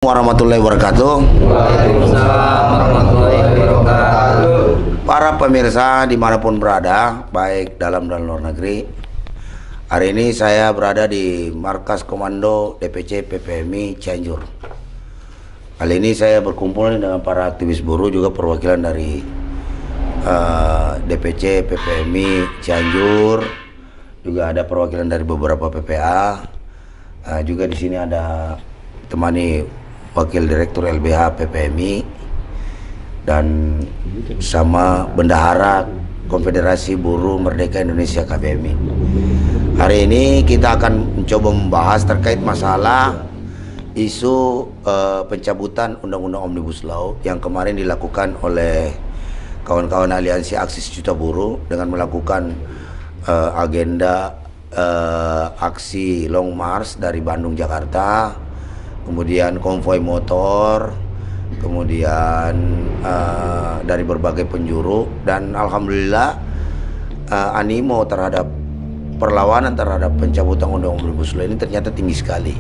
warahmatullahi wabarakatuh. Waalaikumsalam warahmatullahi wabarakatuh. Para pemirsa dimanapun berada, baik dalam dan luar negeri. Hari ini saya berada di Markas Komando DPC PPMI Cianjur. Kali ini saya berkumpul dengan para aktivis buruh, juga perwakilan dari DPC PPMI Cianjur, juga ada perwakilan dari beberapa PPA. Juga di sini ada temani Wakil Direktur LBH PPMI dan sama Bendahara Konfederasi Buruh Merdeka Indonesia KBMI. Hari ini kita akan mencoba membahas terkait masalah isu pencabutan Undang-Undang Omnibus Law yang kemarin dilakukan oleh kawan-kawan Aliansi Aksi Sejuta Buruh dengan melakukan agenda aksi long march dari Bandung Jakarta, kemudian konvoi motor, kemudian dari berbagai penjuru, dan alhamdulillah animo terhadap perlawanan terhadap pencabutan Undang-Undang Omnibus Law ini ternyata tinggi sekali.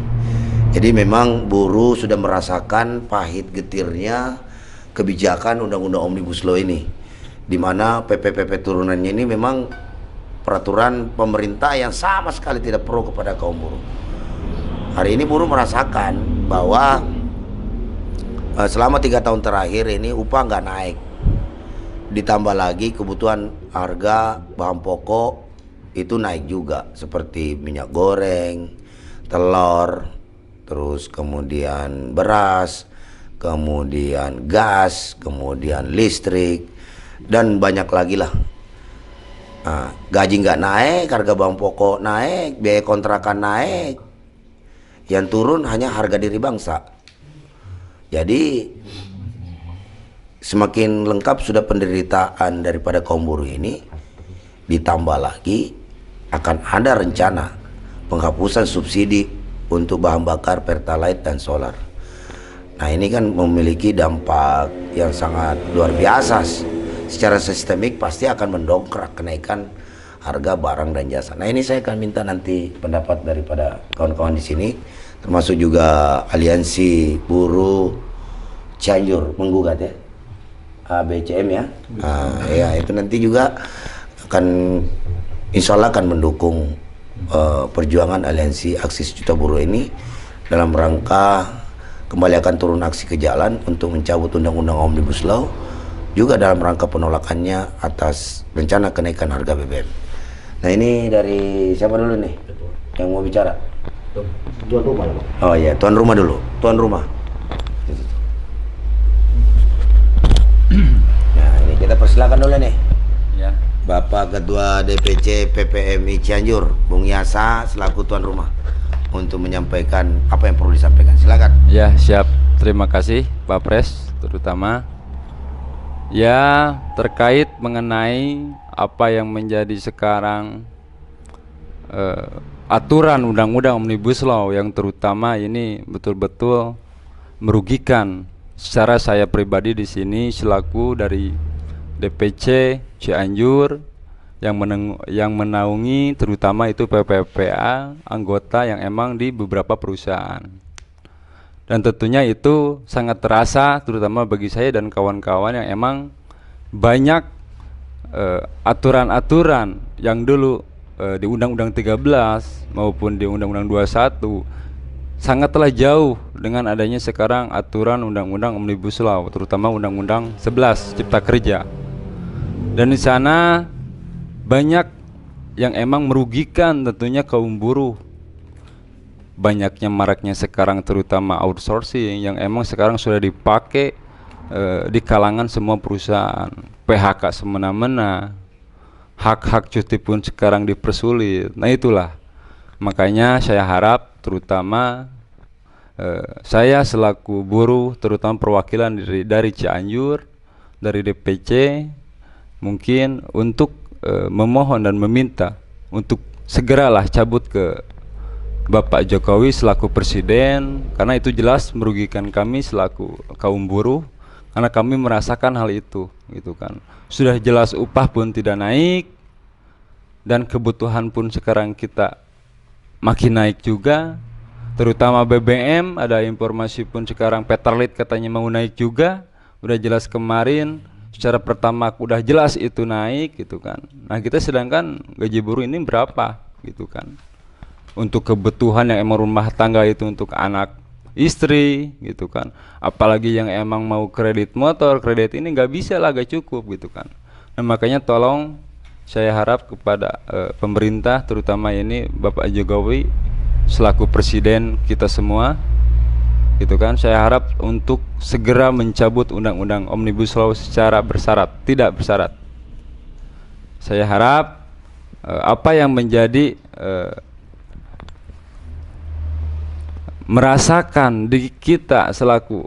Jadi memang buruh sudah merasakan pahit getirnya kebijakan Undang-Undang Omnibus Law ini, di mana PP turunannya ini memang peraturan pemerintah yang sama sekali tidak pro kepada kaum buruh. Hari ini buruh merasakan bahwa selama 3 tahun terakhir ini upah nggak naik, ditambah lagi kebutuhan harga bahan pokok itu naik juga, seperti minyak goreng, telur, terus kemudian beras, kemudian gas, kemudian listrik, dan banyak lagi lah. Gaji nggak naik, harga bahan pokok naik, biaya kontrakan naik, yang turun hanya harga diri bangsa. Jadi semakin lengkap sudah penderitaan daripada kaum buruh ini, ditambah lagi akan ada rencana penghapusan subsidi untuk bahan bakar Pertalite dan solar. Nah, ini kan memiliki dampak yang sangat luar biasa. Secara sistemik pasti akan mendongkrak kenaikan harga barang dan jasa. Nah, ini saya akan minta nanti pendapat daripada kawan-kawan di sini, termasuk juga Aliansi Buruh Cianjur menggugat ya, ABCM ya. Ya itu nanti juga akan insya Allah akan mendukung perjuangan Aliansi Aksi Sejuta Buruh ini dalam rangka kembali akan turun aksi ke jalan untuk mencabut Undang-Undang Omnibus Law, juga dalam rangka penolakannya atas rencana kenaikan harga BBM. Nah, ini dari siapa dulu nih yang mau bicara? Tuan rumah. Oh iya, tuan rumah dulu. Tuan rumah. Nah, ini kita persilakan dulu nih. Ya. Bapak Ketua DPC PPMI Cianjur, Bung Yasa, selaku tuan rumah, untuk menyampaikan apa yang perlu disampaikan. Silakan. Ya, siap. Terima kasih Pak Pres, terutama ya terkait mengenai apa yang menjadi sekarang aturan Undang-Undang Omnibus Law yang terutama ini betul-betul merugikan secara saya pribadi di sini selaku dari DPC Cianjur yang menaungi terutama itu PPPA anggota yang emang di beberapa perusahaan. Dan tentunya itu sangat terasa terutama bagi saya dan kawan-kawan yang emang banyak aturan-aturan yang dulu di Undang-Undang 13 maupun di Undang-Undang 21 sangatlah jauh dengan adanya sekarang aturan Undang-Undang Omnibus Law, terutama Undang-Undang 11 Cipta Kerja. Dan di sana banyak yang emang merugikan tentunya kaum buruh. Banyaknya maraknya sekarang terutama outsourcing yang emang sekarang sudah dipakai di kalangan semua perusahaan. PHK semena-mena, hak-hak cuti pun sekarang dipersulit. Nah, itulah makanya saya harap terutama saya selaku buruh, terutama perwakilan dari Cianjur, dari DPC, mungkin untuk memohon dan meminta untuk segeralah cabut ke Bapak Jokowi selaku presiden, karena itu jelas merugikan kami selaku kaum buruh, karena kami merasakan hal itu, gitu kan. Sudah jelas upah pun tidak naik, dan kebutuhan pun sekarang kita makin naik juga. terutama BBM. Ada informasi pun sekarang Pertalite katanya mau naik juga, udah jelas kemarin secara pertama udah jelas itu naik gitu kan. Nah kita sedangkan gaji buruh ini berapa gitu kan, untuk kebutuhan yang emang rumah tangga itu untuk anak istri gitu kan, apalagi yang emang mau kredit motor, kredit ini nggak bisa lah, gak cukup gitu kan. Nah makanya tolong saya harap kepada pemerintah, terutama ini Bapak Jokowi selaku presiden kita semua gitu kan, saya harap untuk segera mencabut undang-undang Omnibus Law secara bersyarat, tidak bersyarat. Saya harap apa yang menjadi merasakan di kita selaku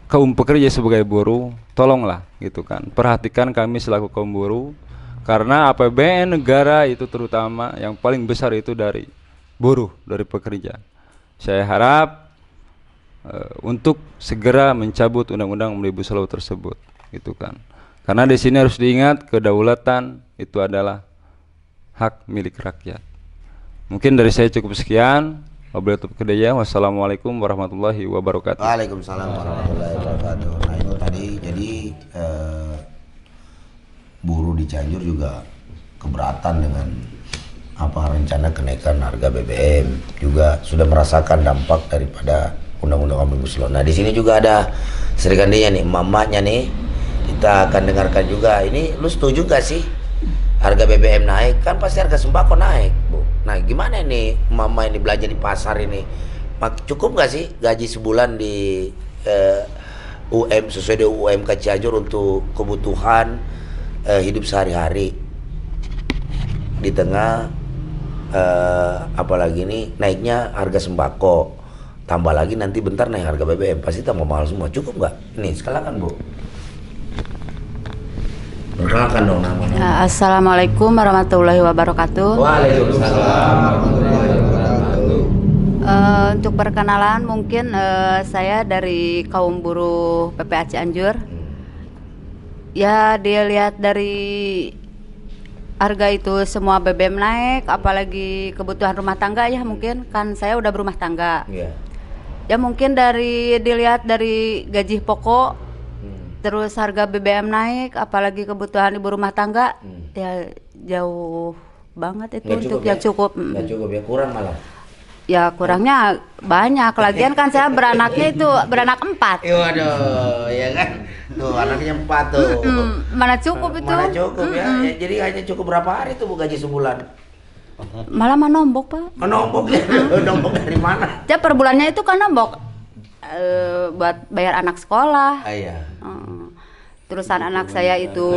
kaum pekerja sebagai buruh, tolonglah gitu kan, perhatikan kami selaku kaum buruh, karena APBN negara itu terutama yang paling besar itu dari buruh, dari pekerja. Saya harap untuk segera mencabut undang-undang Omnibus Law tersebut gitu kan, karena di sini harus diingat kedaulatan itu adalah hak milik rakyat. Mungkin dari saya cukup sekian. Wassalamualaikum warahmatullahi wabarakatuh. Waalaikumsalam warahmatullahi wabarakatuh. Nah itu tadi, jadi buruh di Cianjur juga keberatan dengan apa rencana kenaikan harga BBM, juga sudah merasakan dampak daripada undang-undang Omnibus Law. Nah di sini juga ada serikandanya nih, mamanya nih, kita akan dengarkan juga. Ini lu setuju gak sih harga BBM naik? Kan pasti harga sembako naik, Bu. Nah gimana nih mama ini belanja di pasar ini, cukup gak sih gaji sebulan di sesuai dengan UMK Cianjur untuk kebutuhan hidup sehari-hari di tengah apalagi ini naiknya harga sembako, tambah lagi nanti bentar naik harga BBM, pasti tambah mahal semua. Cukup nggak? Ini silakan Bu. Perkenalkan dong namanya. Assalamualaikum warahmatullahi wabarakatuh. Waalaikumsalam warahmatullahi wabarakatuh. Untuk perkenalan mungkin saya dari kaum buruh PPA Cianjur. Ya dilihat dari harga itu semua BBM naik, apalagi kebutuhan rumah tangga ya, mungkin kan saya udah berumah tangga. Iya. Ya mungkin dilihat dari gaji pokok, terus harga BBM naik, apalagi kebutuhan ibu rumah tangga, ya jauh banget itu untuk yang cukup. Nggak cukup ya, kurang malah. Ya kurangnya banyak. Lagian kan saya beranaknya itu beranak 4. Waduh, ya kan. Tuh anaknya 4 tuh. Mana cukup itu? Mana cukup ya? Jadi hanya cukup berapa hari tuh Bu gaji sebulan? Malah menombok Pak. Menombok ya? Nombok dari mana? Ya per bulannya itu kan nombok buat bayar anak sekolah. Iya. Terusan anak saya itu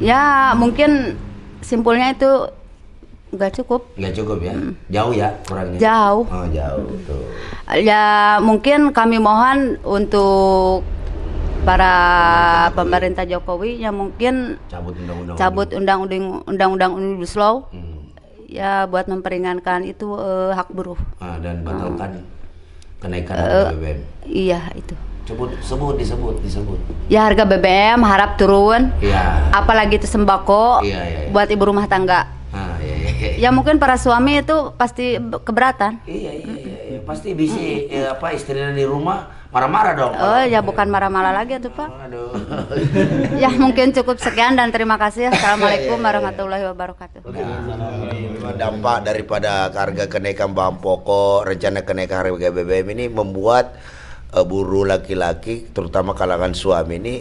ya mungkin simpulnya itu nggak cukup. Nggak cukup ya? Jauh ya kurangnya? Jauh. Oh jauh tuh. Ya mungkin kami mohon untuk para pemerintah Jokowi yang mungkin cabut undang-undang Omnibus Law. Ya buat memperingankan itu hak buruh. Dan batalkan kenaikan harga BBM. Iya itu. Disebut. Ya harga BBM harap turun. Iya. Apalagi itu sembako. Iya. Buat ibu rumah tangga. Iya. Ya mungkin para suami itu pasti keberatan. Iya. Pasti bisa istrinya di rumah marah-marah dong. Oh ya bukan marah-marah lagi tuh Pak. Aduh. Ya mungkin cukup sekian dan terima kasih. Assalamualaikum warahmatullahi wabarakatuh. Dampak daripada harga kenaikan bahan pokok, rencana kenaikan harga BBM ini membuat buruh laki-laki, terutama kalangan suami ini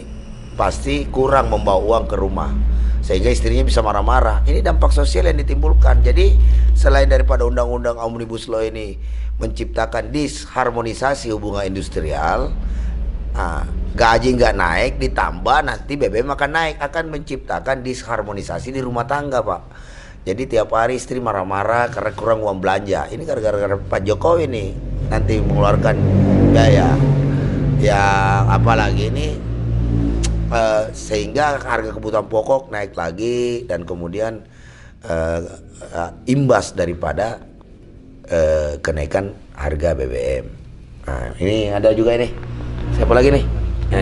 pasti kurang membawa uang ke rumah, sehingga istrinya bisa marah-marah. Ini dampak sosial yang ditimbulkan. Jadi selain daripada undang-undang Omnibus Law ini menciptakan disharmonisasi hubungan industrial, gaji nggak naik, ditambah nanti BBM akan naik, akan menciptakan disharmonisasi di rumah tangga Pak. Jadi tiap hari istri marah-marah karena kurang uang belanja. Ini gara-gara Pak Jokowi nih nanti mengeluarkan biaya yang apalagi ini sehingga harga kebutuhan pokok naik lagi, dan kemudian imbas daripada kenaikan harga BBM. Nah ini ada juga ini, siapa lagi nih?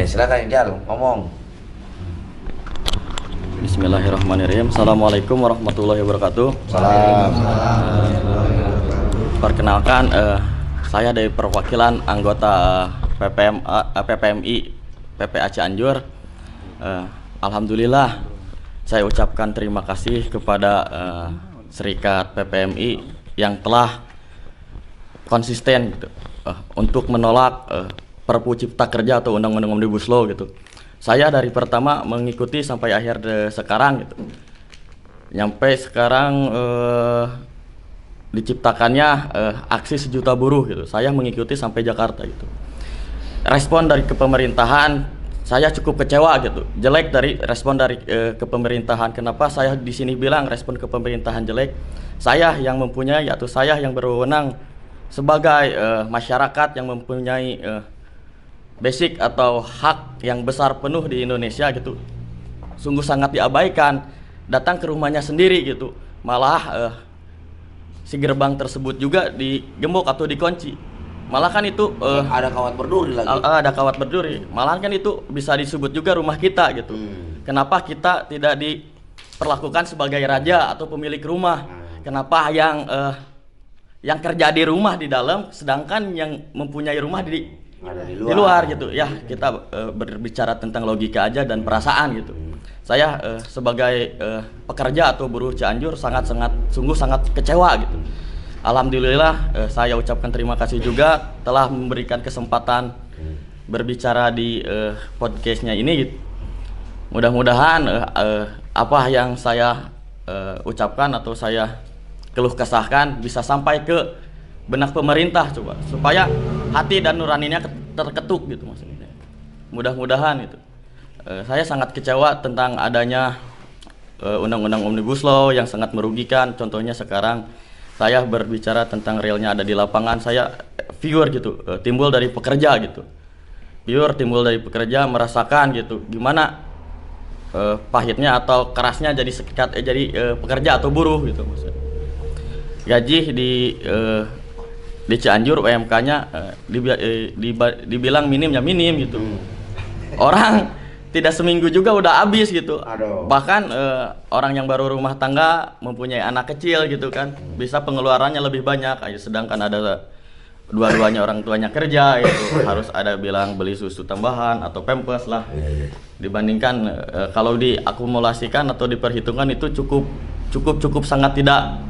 Silakan Jal ngomong. Bismillahirrahmanirrahim. Assalamualaikum warahmatullahi wabarakatuh. Salam. Perkenalkan, saya dari perwakilan anggota PPMI PPA Cianjur. Alhamdulillah, saya ucapkan terima kasih kepada Serikat PPMI yang telah konsisten gitu, untuk menolak Perpu Cipta Kerja atau Undang-Undang Omnibus Law gitu. Saya dari pertama mengikuti sampai akhir sekarang gitu. Nyampe sekarang diciptakannya aksi sejuta buruh gitu. Saya mengikuti sampai Jakarta gitu. Respon dari kepemerintahan saya cukup kecewa gitu. Jelek dari respon dari kepemerintahan. Kenapa saya di sini bilang respon kepemerintahan jelek? Saya yang mempunyai atau saya yang berwenang sebagai masyarakat yang mempunyai basic atau hak yang besar penuh di Indonesia gitu, sungguh sangat diabaikan. Datang ke rumahnya sendiri gitu, malah si gerbang tersebut juga digembok atau dikunci. Malah kan itu ada kawat berduri lagi. Ada kawat berduri. Malah kan itu bisa disebut juga rumah kita gitu. Kenapa kita tidak diperlakukan sebagai raja atau pemilik rumah? Kenapa yang kerja di rumah di dalam, sedangkan yang mempunyai rumah di luar gitu ya. Kita berbicara tentang logika aja dan perasaan gitu. Saya sebagai pekerja atau buruh Cianjur sungguh sangat kecewa gitu. Alhamdulillah, saya ucapkan terima kasih juga telah memberikan kesempatan berbicara di podcastnya ini gitu. Mudah-mudahan apa yang saya ucapkan atau saya keluh kesahkan bisa sampai ke benak pemerintah coba, supaya hati dan nuraninya terketuk gitu maksudnya. Mudah-mudahan itu. Saya sangat kecewa tentang adanya Undang-Undang Omnibus Law yang sangat merugikan. Contohnya sekarang saya berbicara tentang realnya ada di lapangan, saya viewer gitu, timbul dari pekerja gitu. Viewer timbul dari pekerja merasakan gitu gimana pahitnya atau kerasnya jadi pekerja atau buruh gitu maksudnya. Gaji di Cianjur UMK-nya dibilang minimnya minim gitu. Orang tidak seminggu juga udah habis gitu. Bahkan orang yang baru rumah tangga mempunyai anak kecil gitu kan, bisa pengeluarannya lebih banyak. Sedangkan ada dua-duanya orang tuanya kerja gitu, harus ada bilang beli susu tambahan atau pampers lah. Dibandingkan kalau diakumulasikan atau diperhitungkan itu cukup sangat tidak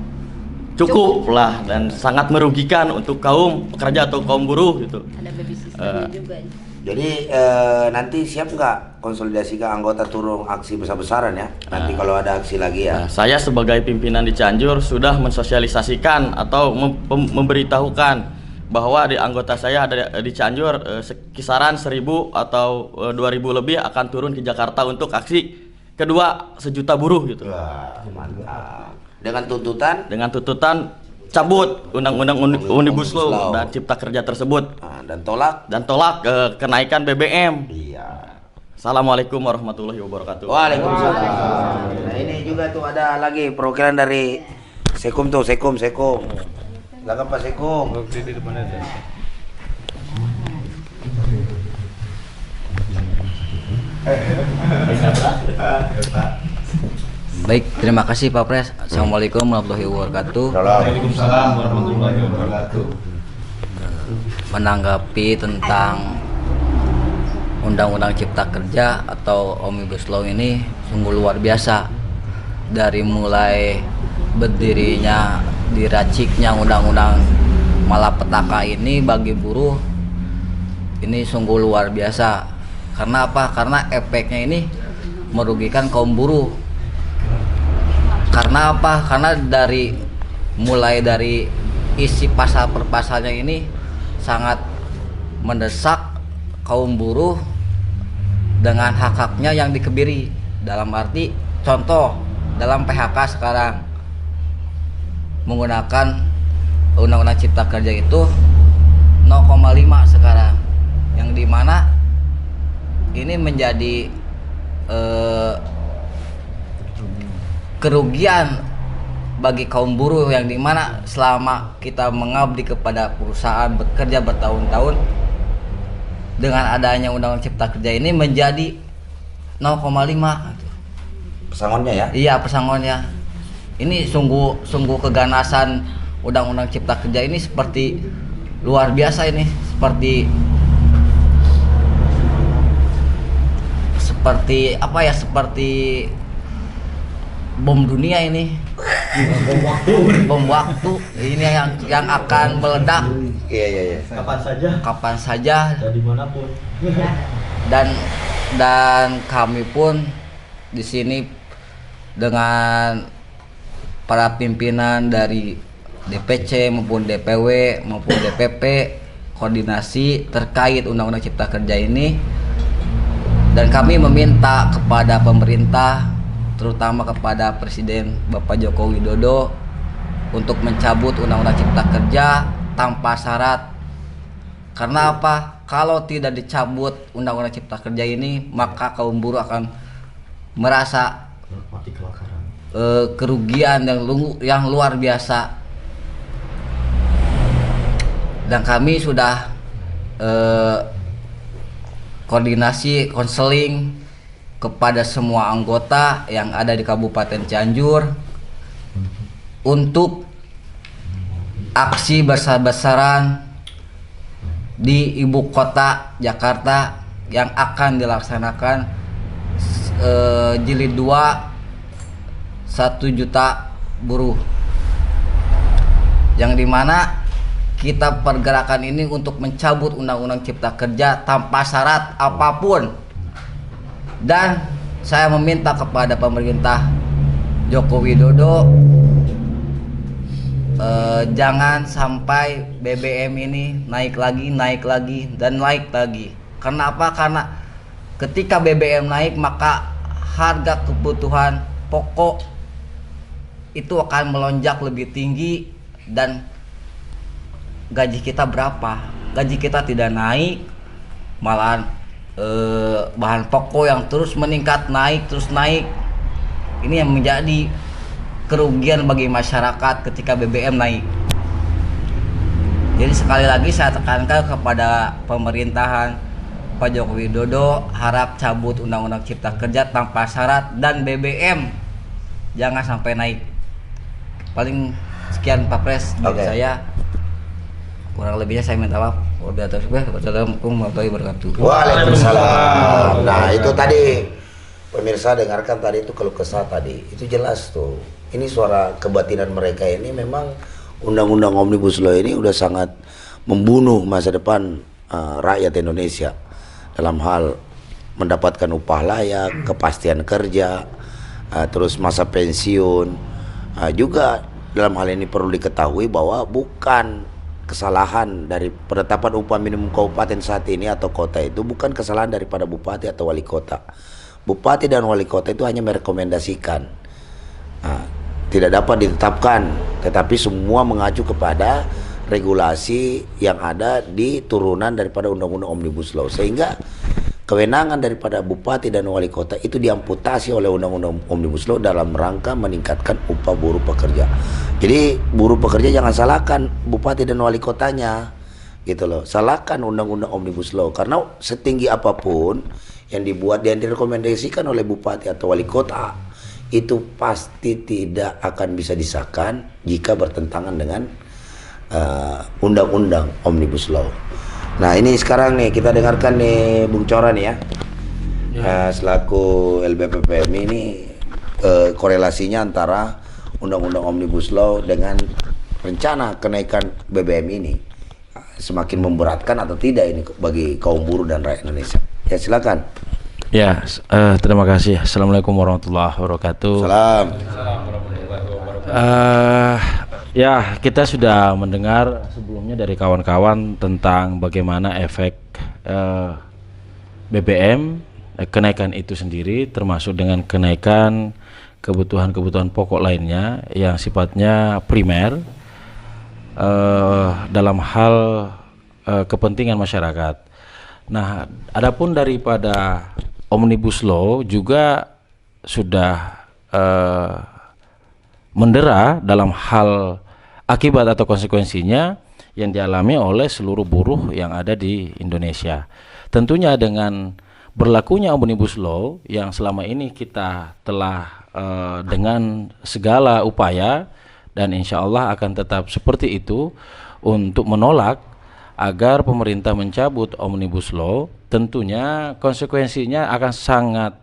cukup lah dan sangat merugikan untuk kaum pekerja atau kaum buruh gitu. Ada baby system juga. Jadi nanti siap nggak konsolidasi ke anggota turun aksi besar-besaran ya? Nanti kalau ada aksi lagi ya. Saya sebagai pimpinan di Cianjur sudah mensosialisasikan atau memberitahukan bahwa di anggota saya ada di Cianjur kisaran 1.000 atau 2.000 lebih akan turun ke Jakarta untuk aksi kedua sejuta buruh gitu. Wah, mantap. Dengan tuntutan cabut Undang-Undang Omnibus Law dan Cipta Kerja tersebut dan tolak kenaikan BBM. Iya. Assalamualaikum warahmatullahi wabarakatuh. Waalaikumsalam. Nah, ini juga tuh ada lagi perwakilan dari Sekum tuh, Sekum. Silakan Pak Sekum. Di depan aja. Baik, terima kasih Pak Pres. Assalamualaikum warahmatullahi wabarakatuh. Waalaikumsalam warahmatullahi wabarakatuh. Menanggapi tentang Undang-Undang Cipta Kerja atau Omnibus Law ini sungguh luar biasa. Dari mulai berdirinya, diraciknya Undang-Undang Malapetaka ini bagi buruh ini sungguh luar biasa. Karena apa? Karena efeknya ini merugikan kaum buruh. Karena apa? Karena mulai dari isi pasal per pasalnya ini sangat mendesak kaum buruh dengan hak-haknya yang dikebiri. Dalam arti contoh dalam PHK sekarang menggunakan Undang-Undang Cipta Kerja itu 0,5 sekarang, yang dimana ini menjadi kerugian bagi kaum buruh, yang dimana selama kita mengabdi kepada perusahaan bekerja bertahun-tahun, dengan adanya Undang-Undang Cipta Kerja ini menjadi 0,5. pesangonnya ya. Iya, pesangonnya. Ini sungguh keganasan Undang-Undang Cipta Kerja ini seperti luar biasa ini, seperti apa ya, seperti bom dunia ini. Bom waktu ini yang akan meledak. Iya. Kapan saja dan dimanapun. Dan kami pun di sini dengan para pimpinan dari DPC maupun DPW maupun DPP koordinasi terkait Undang-Undang Cipta Kerja ini, dan kami meminta kepada pemerintah, terutama kepada Presiden Bapak Joko Widodo, untuk mencabut Undang-Undang Cipta Kerja tanpa syarat. Karena apa? Kalau tidak dicabut Undang-Undang Cipta Kerja ini, maka kaum buruh akan merasa kerugian yang luar biasa. Dan kami sudah koordinasi konseling kepada semua anggota yang ada di Kabupaten Cianjur untuk aksi besar-besaran di ibu kota Jakarta yang akan dilaksanakan jilid 2 1 juta buruh, yang dimana kita pergerakan ini untuk mencabut Undang-Undang Cipta Kerja tanpa syarat apapun. Dan saya meminta kepada pemerintah Joko Widodo, jangan sampai BBM ini naik lagi. Kenapa? Karena ketika BBM naik, maka harga kebutuhan pokok itu akan melonjak lebih tinggi, dan gaji kita berapa? Gaji kita tidak naik, malahan bahan pokok yang terus meningkat, terus naik. Ini yang menjadi kerugian bagi masyarakat ketika BBM naik. Jadi sekali lagi saya tekankan kepada pemerintahan Pak Joko Widodo, harap cabut Undang-Undang Cipta Kerja tanpa syarat, dan BBM jangan sampai naik. Paling sekian Pak Pres dari saya. Kurang lebihnya saya minta maaf. Wassalamualaikum warahmatullahi wabarakatuh. Waalaikumsalam. Nah, itu tadi pemirsa dengarkan tadi itu keluh kesah tadi. Itu jelas tuh. Ini suara kebatinan mereka ini. Memang Undang-Undang Omnibus Law ini udah sangat membunuh masa depan rakyat Indonesia dalam hal mendapatkan upah layak, kepastian kerja, terus masa pensiun. Juga dalam hal ini perlu diketahui bahwa bukan kesalahan dari penetapan upah minimum kabupaten saat ini atau kota, itu bukan kesalahan daripada bupati atau wali kota. Bupati dan wali kota itu hanya merekomendasikan, tidak dapat ditetapkan, tetapi semua mengacu kepada regulasi yang ada di turunan daripada Undang-Undang Omnibus Law, sehingga kewenangan daripada bupati dan wali kota itu diamputasi oleh Undang-Undang Omnibus Law dalam rangka meningkatkan upah buruh pekerja. Jadi buruh pekerja jangan salahkan bupati dan wali kotanya, gitu loh. Salahkan Undang-Undang Omnibus Law, karena setinggi apapun yang dibuat dan direkomendasikan oleh bupati atau wali kota, itu pasti tidak akan bisa disahkan jika bertentangan dengan Undang-Undang Omnibus Law. Nah, ini sekarang nih kita dengarkan nih Bung Cora nih ya, selaku LBPPMI ini korelasinya antara Undang-Undang Omnibus Law dengan rencana kenaikan BBM ini semakin memberatkan atau tidak ini bagi kaum buruh dan rakyat Indonesia. Ya, silakan. Ya, terima kasih. Assalamualaikum warahmatullahi wabarakatuh. Salam. Ya, kita sudah mendengar sebelumnya dari kawan-kawan tentang bagaimana efek BBM, kenaikan itu sendiri, termasuk dengan kenaikan kebutuhan-kebutuhan pokok lainnya yang sifatnya primer dalam hal kepentingan masyarakat. Nah, adapun daripada Omnibus Law juga sudah mendera dalam hal akibat atau konsekuensinya yang dialami oleh seluruh buruh yang ada di Indonesia. Tentunya dengan berlakunya Omnibus Law yang selama ini kita telah dengan segala upaya dan insya Allah akan tetap seperti itu untuk menolak agar pemerintah mencabut Omnibus Law, tentunya konsekuensinya akan sangat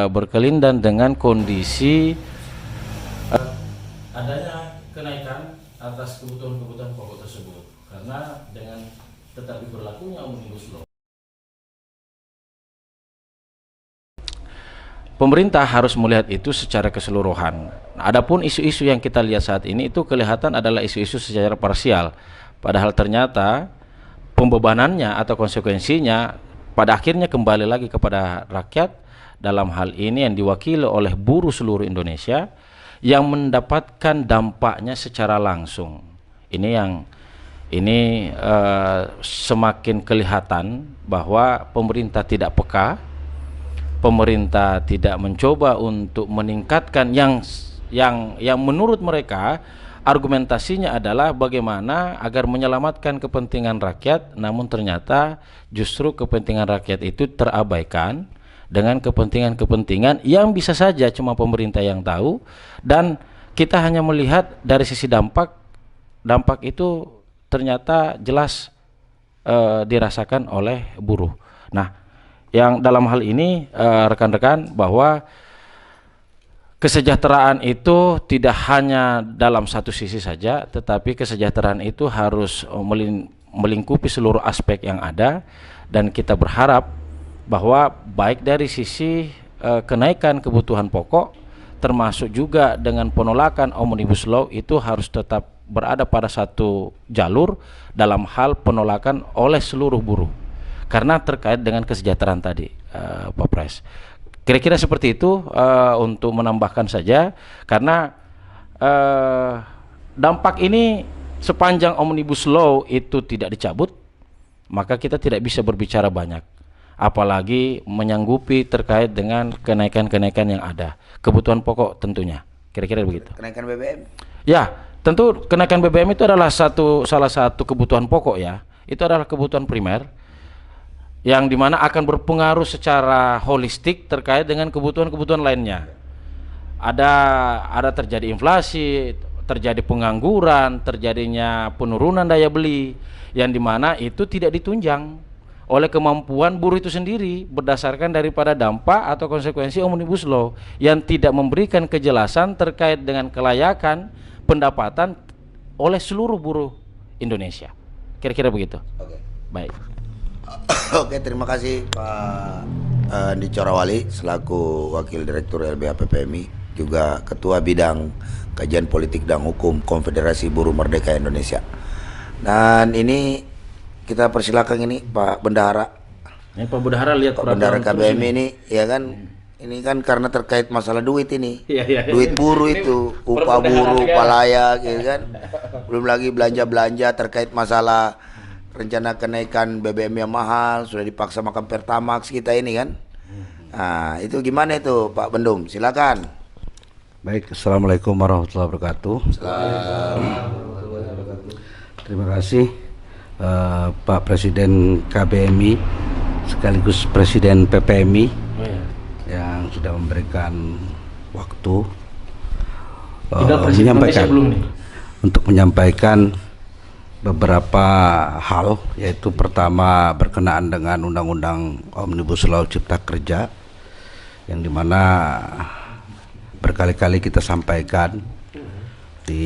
berkelindan dengan kondisi adanya kenaikan atas kebutuhan-kebutuhan pokok tersebut. Karena dengan tetap diberlakunya Omnibus Law, pemerintah harus melihat itu secara keseluruhan. Adapun isu-isu yang kita lihat saat ini itu kelihatan adalah isu-isu secara parsial. Padahal ternyata pembebanannya atau konsekuensinya pada akhirnya kembali lagi kepada rakyat, dalam hal ini yang diwakili oleh buruh seluruh Indonesia yang mendapatkan dampaknya secara langsung. Ini semakin kelihatan bahwa pemerintah tidak peka, pemerintah tidak mencoba untuk meningkatkan yang menurut mereka argumentasinya adalah bagaimana agar menyelamatkan kepentingan rakyat, namun ternyata justru kepentingan rakyat itu terabaikan dengan kepentingan-kepentingan yang bisa saja cuma pemerintah yang tahu, dan kita hanya melihat dari sisi dampak itu ternyata jelas dirasakan oleh buruh. Nah, yang dalam hal ini rekan-rekan, bahwa kesejahteraan itu tidak hanya dalam satu sisi saja, tetapi kesejahteraan itu harus melingkupi seluruh aspek yang ada, dan kita berharap bahwa baik dari sisi kenaikan kebutuhan pokok termasuk juga dengan penolakan Omnibus Law itu harus tetap berada pada satu jalur dalam hal penolakan oleh seluruh buruh karena terkait dengan kesejahteraan tadi, Pak Pres. Kira-kira seperti itu untuk menambahkan saja, karena dampak ini sepanjang Omnibus Law itu tidak dicabut, maka kita tidak bisa berbicara banyak, apalagi menyanggupi terkait dengan kenaikan-kenaikan yang ada, kebutuhan pokok tentunya. Kira-kira begitu. Kenaikan BBM? Ya, tentu kenaikan BBM itu adalah salah satu kebutuhan pokok ya. Itu adalah kebutuhan primer yang dimana akan berpengaruh secara holistik terkait dengan kebutuhan-kebutuhan lainnya. Ada terjadi inflasi, terjadi pengangguran, terjadinya penurunan daya beli, yang dimana itu tidak ditunjang oleh kemampuan buruh itu sendiri berdasarkan daripada dampak atau konsekuensi Omnibus Law yang tidak memberikan kejelasan terkait dengan kelayakan pendapatan oleh seluruh buruh Indonesia. Kira-kira begitu. Oke. Baik. Oke, terima kasih Pak Andi Corawali selaku Wakil Direktur LBH PPMI, juga Ketua Bidang Kajian Politik dan Hukum Konfederasi Buruh Merdeka Indonesia. Dan ini kita persilakan ini Pak Bendahara. Ini Pak Bendahara lihat Pak Bendahara KBM ini, ya kan? Ini kan karena terkait masalah duit ini. Duit buruh itu, upah buruh, upah layak, gitu kan? Belum lagi belanja-belanja terkait masalah rencana kenaikan BBM yang mahal, sudah dipaksa makan Pertamax kita ini kan. Nah, itu gimana itu Pak Bendum? Silakan. Baik, Assalamualaikum warahmatullahi wabarakatuh. Terima kasih Pak Presiden KBMI sekaligus Presiden PPMI yang sudah memberikan waktu menyampaikan beberapa hal, yaitu pertama berkenaan dengan Undang-Undang Omnibus Law Cipta Kerja, yang dimana berkali-kali kita sampaikan di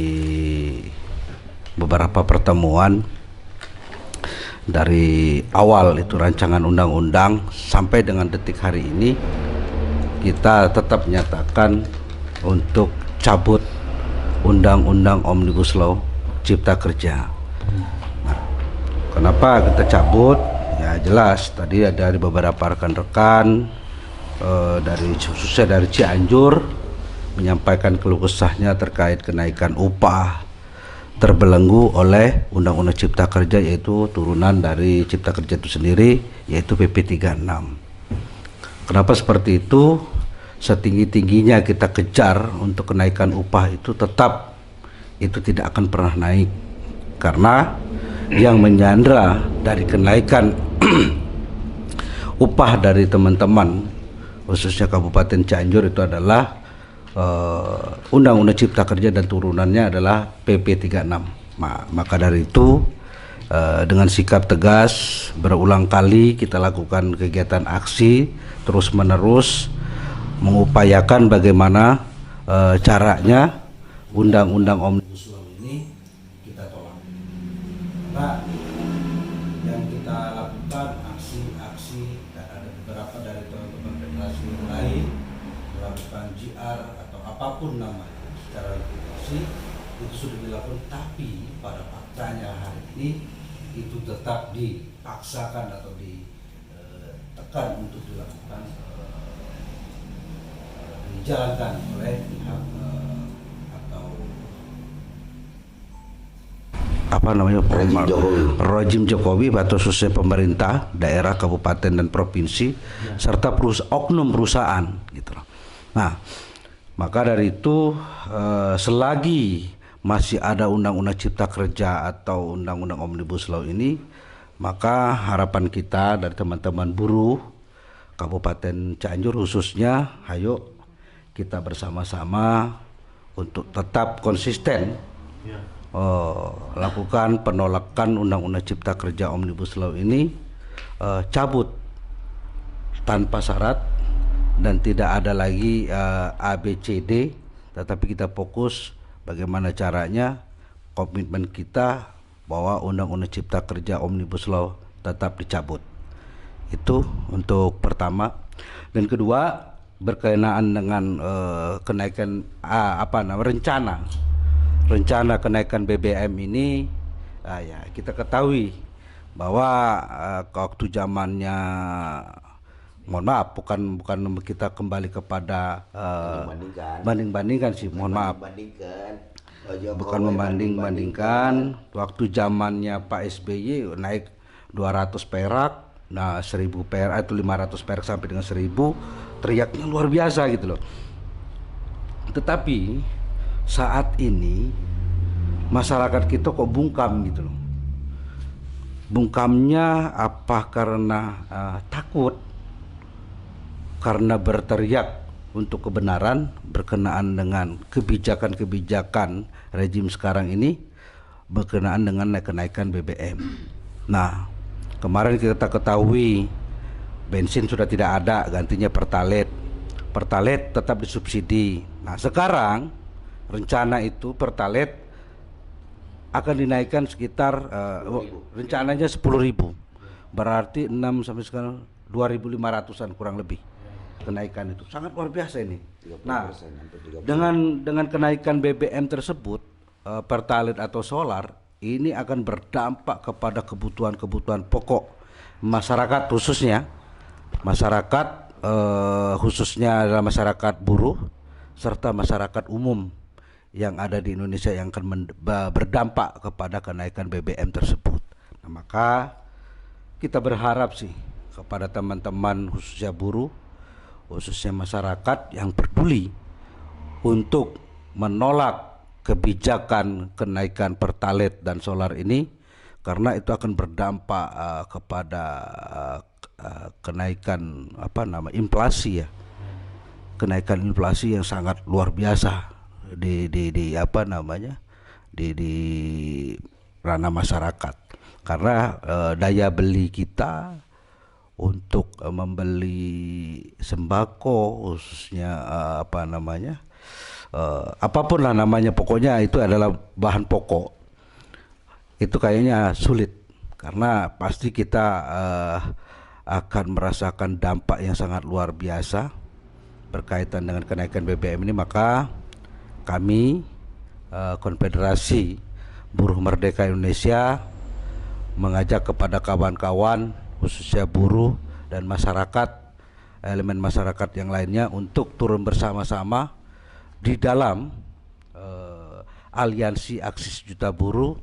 beberapa pertemuan dari awal itu rancangan undang-undang sampai dengan detik hari ini, kita tetap menyatakan untuk cabut Undang-Undang Omnibus Law Cipta Kerja. Nah, kenapa kita cabut? Ya jelas tadi ada beberapa rekan-rekan khususnya dari Cianjur menyampaikan keluh kesahnya terkait kenaikan upah terbelenggu oleh Undang-Undang Cipta Kerja, yaitu turunan dari Cipta Kerja itu sendiri, yaitu PP 36. Kenapa seperti itu? Setinggi-tingginya kita kejar untuk kenaikan upah itu, tetap itu tidak akan pernah naik, karena yang menyandra dari kenaikan upah dari teman-teman khususnya Kabupaten Cianjur itu adalah Undang-Undang Cipta Kerja dan turunannya adalah PP 36. Maka dari itu dengan sikap tegas berulang kali kita lakukan kegiatan aksi terus menerus mengupayakan bagaimana caranya Undang-Undang Omnibus Law ini kita tolak. Karena yang kita lakukan aksi-aksi dan ada beberapa dari teman-teman federasi yang lain melakukan GR atau apapun namanya secara likuidasi itu sudah dilakukan, tapi pada faktanya hari ini itu tetap dipaksakan atau ditekan untuk dilakukan dijalankan oleh pihak atau apa namanya rejim Jokowi atau khususnya pemerintah daerah, kabupaten dan provinsi serta oknum perusahaan gitu loh. Nah, maka dari itu selagi masih ada Undang-Undang Cipta Kerja atau Undang-Undang Omnibus Law ini, maka harapan kita dari teman-teman buruh Kabupaten Cianjur khususnya, ayo kita bersama-sama untuk tetap konsisten lakukan penolakan Undang-Undang Cipta Kerja Omnibus Law ini, cabut tanpa syarat dan tidak ada lagi ABCD, tetapi kita fokus bagaimana caranya komitmen kita bahwa Undang-Undang Cipta Kerja Omnibus Law tetap dicabut. Itu untuk pertama. Dan kedua, berkenaan dengan kenaikan rencana kenaikan BBM ini, ya kita ketahui bahwa waktu zamannya, mohon maaf, bukan kita kembali kepada banding-bandingkan sih, mohon maaf, bukan membanding-bandingkan. Waktu zamannya Pak SBY naik 200 perak, nah 1000 perak itu 500 perak sampai dengan 1000, teriaknya luar biasa gitu loh. Tetapi saat ini masyarakat kita kok bungkam gitu loh. Bungkamnya apa? Karena takut, karena berteriak untuk kebenaran berkenaan dengan kebijakan-kebijakan rejim sekarang ini berkenaan dengan kenaikan BBM. Nah, kemarin kita ketahui bensin sudah tidak ada, gantinya Pertalite. Pertalite tetap disubsidi. Nah, sekarang rencana itu Pertalite akan dinaikkan sekitar rencananya 10.000. Berarti 6 sampai sekarang 2.500-an kurang lebih kenaikan itu. Sangat luar biasa ini. Nah, dengan kenaikan BBM tersebut, Pertalite atau solar ini akan berdampak kepada kebutuhan-kebutuhan pokok masyarakat, khususnya masyarakat khususnya adalah masyarakat buruh serta masyarakat umum yang ada di Indonesia yang akan berdampak kepada kenaikan BBM tersebut. Nah, maka kita berharap sih kepada teman-teman khususnya buruh, khususnya masyarakat yang peduli untuk menolak kebijakan kenaikan Pertalite dan solar ini, karena itu akan berdampak kepada kenaikan inflasi ya, kenaikan inflasi yang sangat luar biasa di ranah masyarakat, karena daya beli kita untuk membeli sembako khususnya apapun lah namanya, pokoknya itu adalah bahan pokok, itu kayaknya sulit, karena pasti kita akan merasakan dampak yang sangat luar biasa berkaitan dengan kenaikan BBM ini. Maka kami Konfederasi Buruh Merdeka Indonesia mengajak kepada kawan-kawan khususnya buruh dan masyarakat, elemen masyarakat yang lainnya untuk turun bersama-sama di dalam aliansi aksi sejuta buruh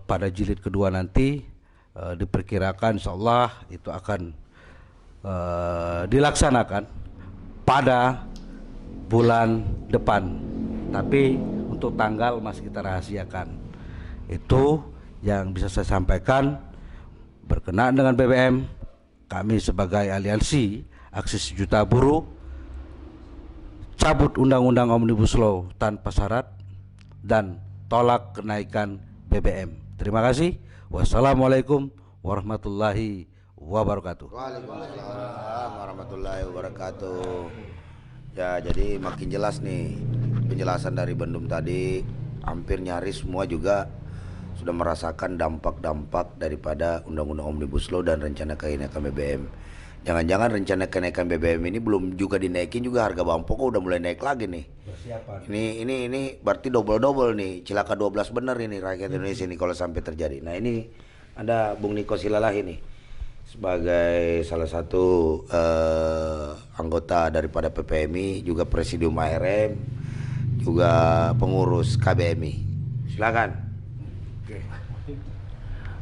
pada jilid kedua nanti. Diperkirakan insyaallah itu akan dilaksanakan pada bulan depan, tapi untuk tanggal masih kita rahasiakan. Itu yang bisa saya sampaikan berkenaan dengan BBM. kami sebagai aliansi Aksi Sejuta Buruh cabut Undang-Undang Omnibus Law tanpa syarat dan tolak kenaikan BBM. Terima kasih. Wassalamualaikum warahmatullahi wabarakatuh. Waalaikumsalam warahmatullahi wabarakatuh. Ya, jadi makin jelas nih penjelasan dari Bendum tadi. Hampir nyaris semua juga sudah merasakan dampak-dampak daripada Undang-Undang Omnibus Law dan rencana kenaikan BBM. Jangan-jangan rencana kenaikan BBM ini belum juga dinaikin juga, harga bahan pokok udah mulai naik lagi nih. Ini berarti double nih, cilaka 12 bener ini rakyat Indonesia ini kalau sampai terjadi. Nah, ini ada Bung Niko Silalah ini sebagai salah satu anggota daripada PPMI, juga Presidium ARM, juga pengurus KBMI. Silakan.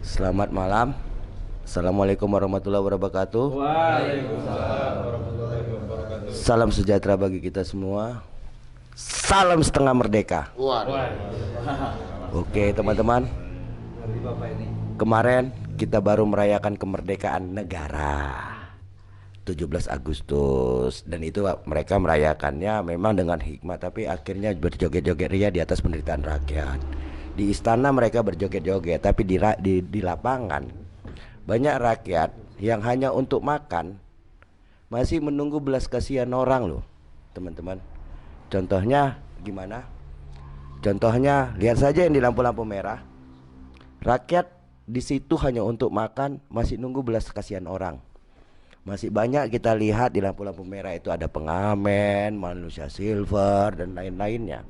Selamat malam. Assalamualaikum warahmatullahi wabarakatuh. Waalaikumsalam warahmatullahi wabarakatuh. Salam sejahtera bagi kita semua. Salam setengah merdeka. Oke teman-teman, kemarin kita baru merayakan kemerdekaan negara 17 Agustus. Dan itu mereka merayakannya memang dengan hikmat, tapi akhirnya berjoget-joget ria di atas penderitaan rakyat. Di istana mereka berjoget-joget, tapi di lapangan banyak rakyat yang hanya untuk makan masih menunggu belas kasihan orang loh, teman-teman. Contohnya gimana? Contohnya lihat saja yang di lampu-lampu merah. Rakyat di situ hanya untuk makan, masih nunggu belas kasihan orang. Masih banyak kita lihat di lampu-lampu merah itu ada pengamen, manusia silver dan lain-lainnya.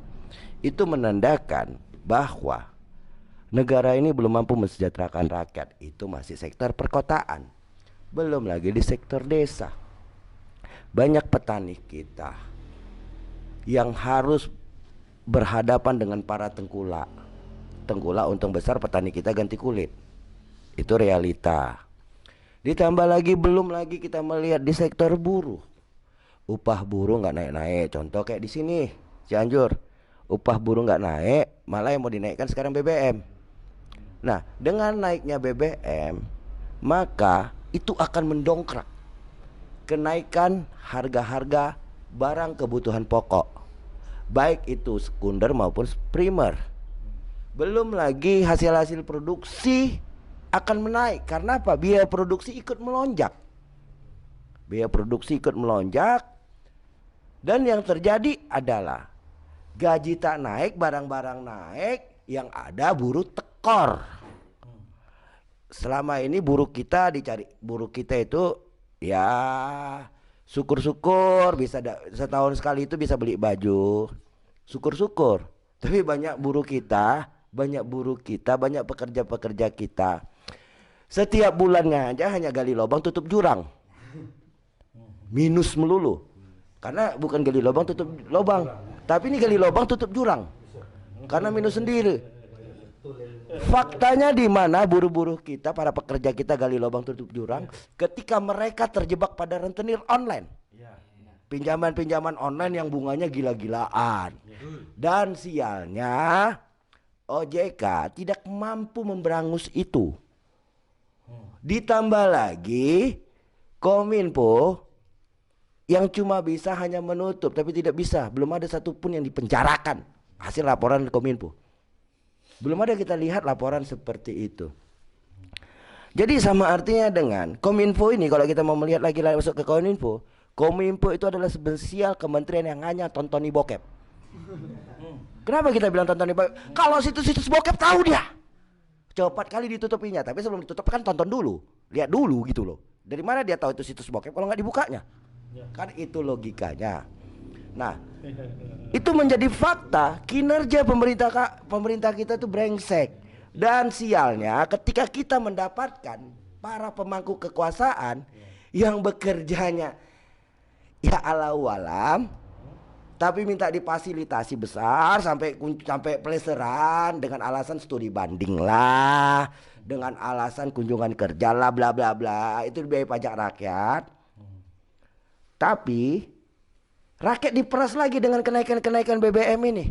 Itu menandakan bahwa negara ini belum mampu mensejahterakan rakyat. Itu masih sektor perkotaan, belum lagi di sektor desa. Banyak petani kita yang harus berhadapan dengan para tengkulak. Tengkulak untung besar, petani kita ganti kulit. Itu realita. Ditambah lagi belum lagi kita melihat di sektor buruh. Upah buruh nggak naik-naik. Contoh kayak di sini Cianjur, upah buruh nggak naik, malah yang mau dinaikkan sekarang BBM. Nah, dengan naiknya BBM, maka itu akan mendongkrak kenaikan harga-harga barang kebutuhan pokok, baik itu sekunder maupun primer. Belum lagi hasil-hasil produksi akan menaik. Karena apa? Biaya produksi ikut melonjak. Biaya produksi ikut melonjak. Dan yang terjadi adalah gaji tak naik, barang-barang naik, yang ada buruh tekor. Selama ini buruh kita itu ya syukur-syukur bisa setahun sekali itu bisa beli baju. Syukur-syukur. Tapi banyak pekerja-pekerja kita setiap bulannya aja hanya gali lubang tutup jurang. Minus melulu. Karena bukan gali lubang tutup lubang, tapi ini gali lubang tutup jurang. Karena minus sendiri. Faktanya di mana buruh-buruh kita, para pekerja kita gali lubang tutup jurang ketika mereka terjebak pada rentenir online. Pinjaman-pinjaman online yang bunganya gila-gilaan. Dan sialnya OJK tidak mampu memberangus itu. Ditambah lagi Kominfo yang cuma bisa hanya menutup tapi tidak bisa, belum ada satupun yang dipenjarakan hasil laporan Kominfo. Belum ada kita lihat laporan seperti itu. Jadi sama artinya dengan Kominfo ini, kalau kita mau melihat lagi masuk ke Kominfo, Kominfo itu adalah spesial kementerian yang hanya tontoni bokep. Kenapa kita bilang tontoni bokep? Kalau situs-situs bokep tahu dia. Cepat kali ditutupinya, tapi sebelum ditutup kan tonton dulu, lihat dulu gitu loh. Dari mana dia tahu itu situs bokep kalau nggak dibukanya? Kan itu logikanya. Nah, itu menjadi fakta kinerja pemerintah kita itu brengsek. Dan sialnya ketika kita mendapatkan para pemangku kekuasaan yang bekerjanya ya ala walam, tapi minta difasilitasi besar sampai peleseran dengan alasan studi banding lah, dengan alasan kunjungan kerja lah, bla bla bla, itu biaya pajak rakyat. Tapi rakyat diperas lagi dengan kenaikan BBM ini.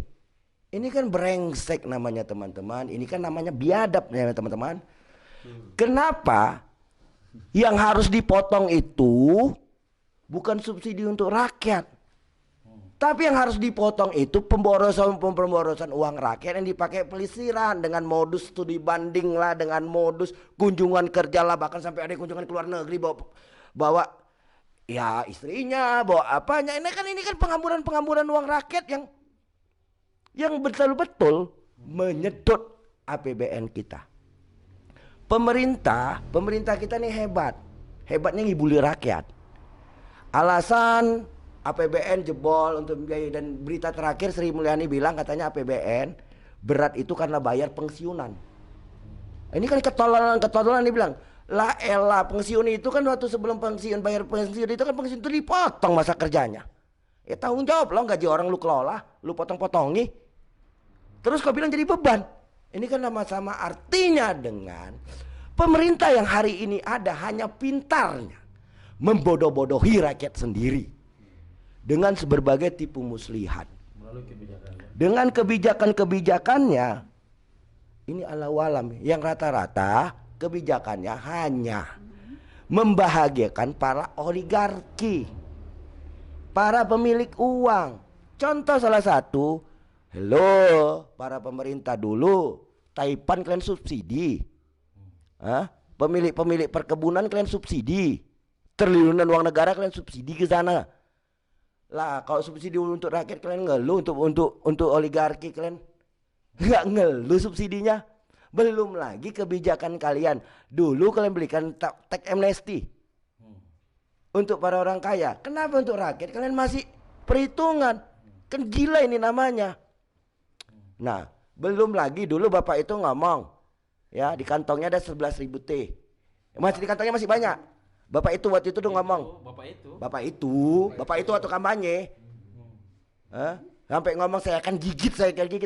Ini kan brengsek namanya teman-teman. Ini kan namanya biadab ya teman-teman. Kenapa Yang harus dipotong itu bukan subsidi untuk rakyat, tapi yang harus dipotong itu pemborosan uang rakyat yang dipakai pelisiran dengan modus studi banding lah, dengan modus kunjungan kerja lah, bahkan sampai ada kunjungan ke luar negeri bawa ya istrinya, bawa apanya. Ini kan penghamburan uang rakyat yang betul-betul menyedot APBN kita. Pemerintah kita nih hebatnya ngibuli rakyat. Alasan APBN jebol untuk biaya, dan berita terakhir Sri Mulyani bilang katanya APBN berat itu karena bayar pensiunan. Ini kan ketololan dia bilang, lah elah pensiun itu kan waktu sebelum pensiun, bayar pensiun itu kan pensiun itu dipotong masa kerjanya. Ya tanggung jawab lo, gaji orang lu kelola, lu potong-potongi. Terus kau bilang jadi beban. Ini kan sama-sama artinya dengan pemerintah yang hari ini ada hanya pintarnya membodoh-bodohi rakyat sendiri dengan berbagai tipu muslihat. Dengan kebijakan-kebijakannya ini ala walam yang rata-rata kebijakannya hanya membahagiakan para oligarki, para pemilik uang. Contoh salah satu, hello para pemerintah dulu, Taipan kalian subsidi, pemilik perkebunan kalian subsidi, triliunan uang negara kalian subsidi ke sana. Lah kalau subsidi untuk rakyat kalian ngeluh, untuk oligarki kalian nggak ngeluh subsidinya. Belum lagi kebijakan kalian dulu kalian belikan tax amnesty untuk para orang kaya. Kenapa untuk rakyat kalian masih perhitungan? Kan gila ini namanya. Nah, belum lagi dulu bapak itu ngomong, ya di kantongnya ada 11.000 T. Masih di kantongnya masih banyak. Bapak itu waktu itu tuh ngomong. Bapak itu waktu kampanye. Sampai ngomong saya akan gigit.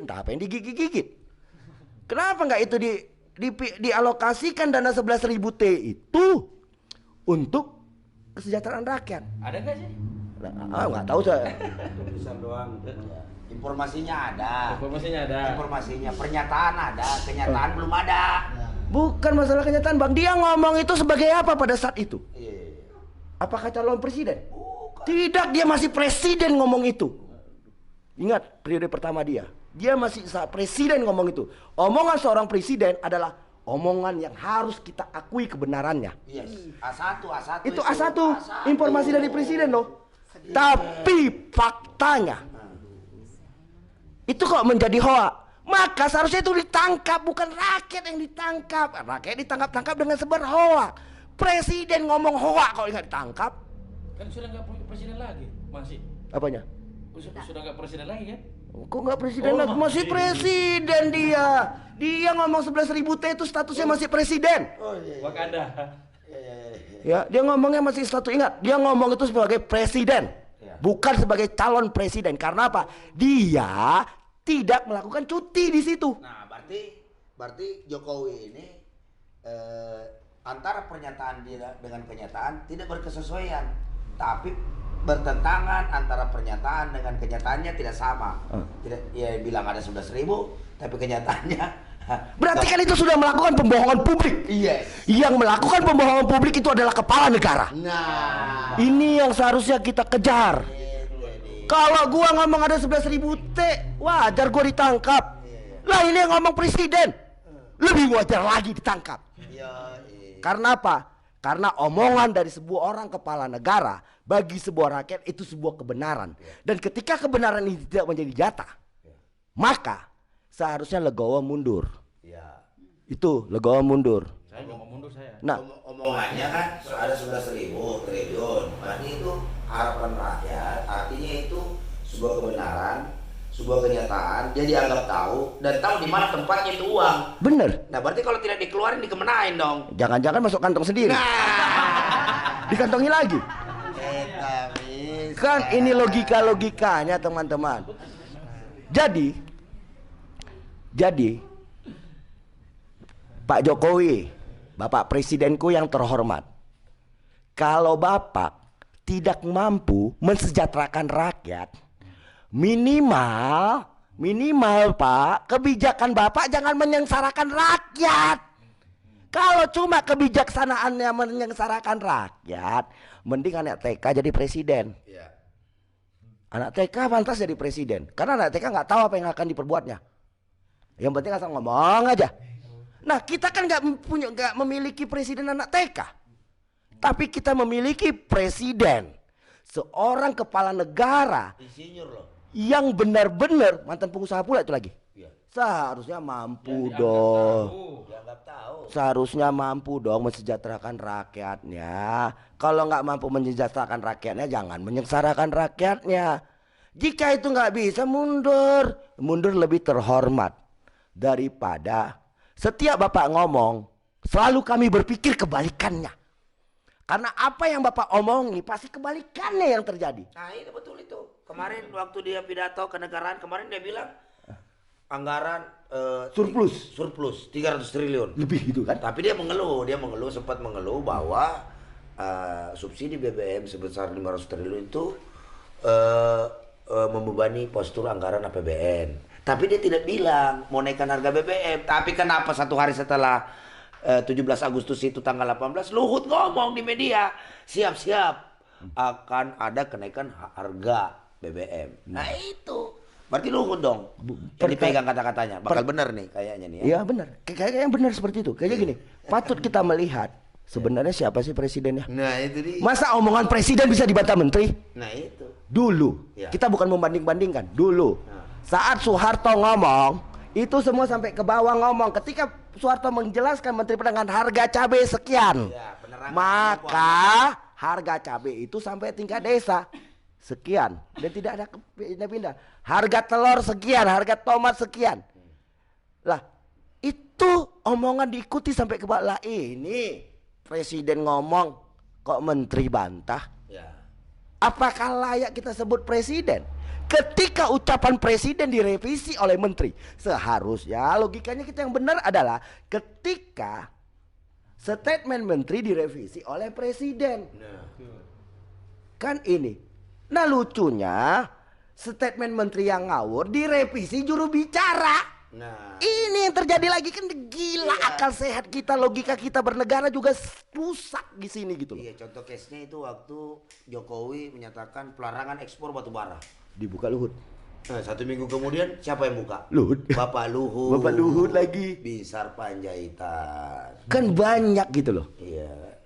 Apa yang digigit? Kenapa nggak itu dialokasikan dana 11.000 T itu untuk kesejahteraan rakyat? Ada nggak sih? Nggak tahu saya. Tulisan doang. Informasinya ada. Informasinya, pernyataan ada, kenyataan belum ada. Bukan masalah kenyataan, Bang. Dia ngomong itu sebagai apa pada saat itu? Apakah calon presiden? Tidak, dia masih presiden ngomong itu. Ingat periode pertama dia masih presiden ngomong itu. Omongan seorang presiden adalah omongan yang harus kita akui kebenarannya. Yes. A1. Itu A1, informasi dari presiden loh. Tapi faktanya itu kok menjadi hoak. Maka seharusnya itu ditangkap, bukan rakyat yang ditangkap. Rakyat ditangkap dengan sebar hoak. Presiden ngomong hoak kalau nggak ditangkap. Kan sudah nggak presiden lagi, masih. Apanya? Sudah nggak presiden lagi kan? Kok nggak presiden lagi? Masih presiden dia. Dia ngomong 11.000 T itu statusnya masih presiden. Wakanda. Ya, dia ngomongnya masih status, ingat, dia ngomong itu sebagai presiden, bukan sebagai calon presiden. Karena apa? Dia tidak melakukan cuti di situ. Nah, berarti Jokowi ini antara pernyataan dia dengan kenyataan tidak berkesesuaian, tapi bertentangan antara pernyataan dengan kenyataannya tidak sama. Tidak, ya bilang ada 11.000, tapi kenyataannya berarti kan itu sudah melakukan pembohongan publik. Yes. Yang melakukan pembohongan publik itu adalah kepala negara. Nah, ini yang seharusnya kita kejar. Kalau gua ngomong ada 11.000 T, wajar gua ditangkap. Lah ini yang ngomong presiden, lebih wajar lagi ditangkap. Karena apa? Karena omongan dari sebuah orang kepala negara bagi sebuah rakyat itu sebuah kebenaran. Dan ketika kebenaran ini tidak menjadi jatah, maka seharusnya legowo mundur. Itu legowo mundur. Saya nggak mau mundur saya. Nah, omongannya kan ada 11.000 triliun. Berarti itu harapan rakyat. Artinya itu sebuah kebenaran, sebuah kenyataan. Dia dianggap tahu dan tahu di mana tempatnya itu uang. bener. Nah, berarti kalau tidak dikeluarin dikemenain dong. Jangan-jangan masuk kantong sendiri. Dikantongi lagi. Kan ini logikanya teman-teman. Jadi Pak Jokowi, Bapak Presidenku yang terhormat, kalau Bapak tidak mampu mensejahterakan rakyat, minimal Pak, kebijakan Bapak jangan menyengsarakan rakyat. Kalau cuma kebijaksanaannya menyengsarakan rakyat, mending anak TK jadi presiden. Anak TK pantas jadi presiden, karena anak TK nggak tahu apa yang akan diperbuatnya. Yang penting asal ngomong aja. Nah, kita kan nggak memiliki presiden anak TK, tapi kita memiliki presiden, seorang kepala negara yang benar-benar mantan pengusaha pula itu lagi. Seharusnya mampu dong. Seharusnya mampu dong mensejahterakan rakyatnya. Kalau nggak mampu mensejahterakan rakyatnya, jangan menyengsarakan rakyatnya. Jika itu nggak bisa, mundur lebih terhormat daripada setiap Bapak ngomong selalu kami berpikir kebalikannya. Karena apa yang Bapak omongi pasti kebalikannya yang terjadi. Nah itu betul itu. Kemarin waktu dia pidato kenegaraan kemarin dia bilang anggaran surplus 300 triliun lebih gitu kan. Tapi dia sempat mengeluh bahwa subsidi BBM sebesar 500 triliun itu membebani postur anggaran APBN. Tapi dia tidak bilang mau naikkan harga BBM. Tapi kenapa satu hari setelah 17 Agustus itu tanggal 18 Luhut ngomong di media siap-siap akan ada kenaikan harga BBM. Nah itu berarti Luhut dong yang dipegang kata-katanya. Bakal benar nih kayaknya nih ya. Iya benar. Kayaknya benar seperti itu. Kayaknya gini, patut kita melihat sebenarnya siapa sih presidennya. Nah itu dia. Masa omongan presiden bisa dibantah menteri? Nah itu. Dulu. Ya. Kita bukan membanding-bandingkan. Dulu. Saat Soeharto ngomong, itu semua sampai ke bawah ngomong. Ketika Soeharto menjelaskan Menteri Perdagangan harga cabai sekian, maka harga cabai itu sampai tingkat desa sekian dan tidak ada pindah-pindah. Harga telur sekian, harga tomat sekian. Lah, itu omongan diikuti sampai ke bawah. Lah ini presiden ngomong kok menteri bantah. Apakah layak kita sebut presiden? Ketika ucapan presiden direvisi oleh menteri, seharusnya logikanya kita yang benar adalah ketika statement menteri direvisi oleh presiden. Kan ini. Nah lucunya statement menteri yang ngawur direvisi juru bicara. Nah, ini yang terjadi lagi kan gila. Akal sehat kita, logika kita bernegara juga rusak di sini gitu loh. Iya, contoh case-nya itu waktu Jokowi menyatakan pelarangan ekspor batu bara. Dibuka Luhut. Nah, 1 minggu kemudian siapa yang buka? Luhut. Bapak Luhut. Bapak Luhut lagi. Bisar Panjaitan. Kan banyak gitu loh. Iya.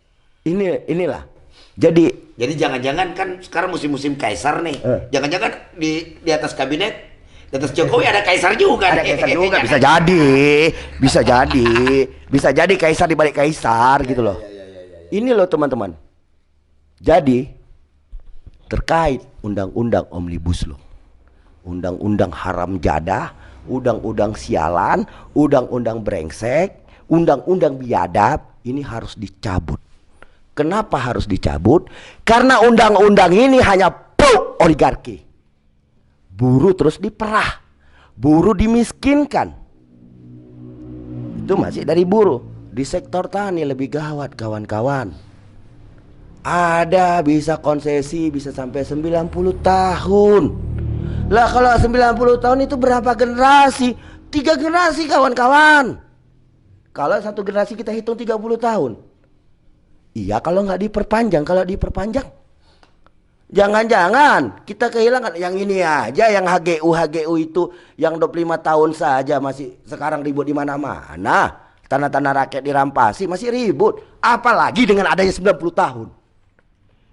Inilah. Jadi jangan-jangan kan sekarang musim-musim kaisar nih. Jangan-jangan di atas kabinet, di atas Jokowi ada kaisar juga. Ada kaisar juga, bisa jadi kaisar di balik kaisar gitu loh. Ini loh teman-teman. Jadi terkait undang-undang Omnibus Law, undang-undang haram jadah, undang-undang sialan, undang-undang brengsek, undang-undang biadab, ini harus dicabut. Kenapa harus dicabut? Karena undang-undang ini hanya pro oligarki. Buruh terus diperah, buruh dimiskinkan. Itu masih dari buruh. Di sektor tani lebih gawat kawan-kawan. Ada bisa konsesi bisa sampai 90 tahun. Lah kalau 90 tahun itu berapa generasi? 3 generasi kawan-kawan. Kalau satu generasi kita hitung 30 tahun. Iya kalau nggak diperpanjang. Kalau diperpanjang, jangan-jangan kita kehilangan yang ini aja, yang HGU itu yang 25 tahun saja masih sekarang ribut di mana-mana. Tanah-tanah rakyat dirampasi masih ribut. Apalagi dengan adanya 90 tahun.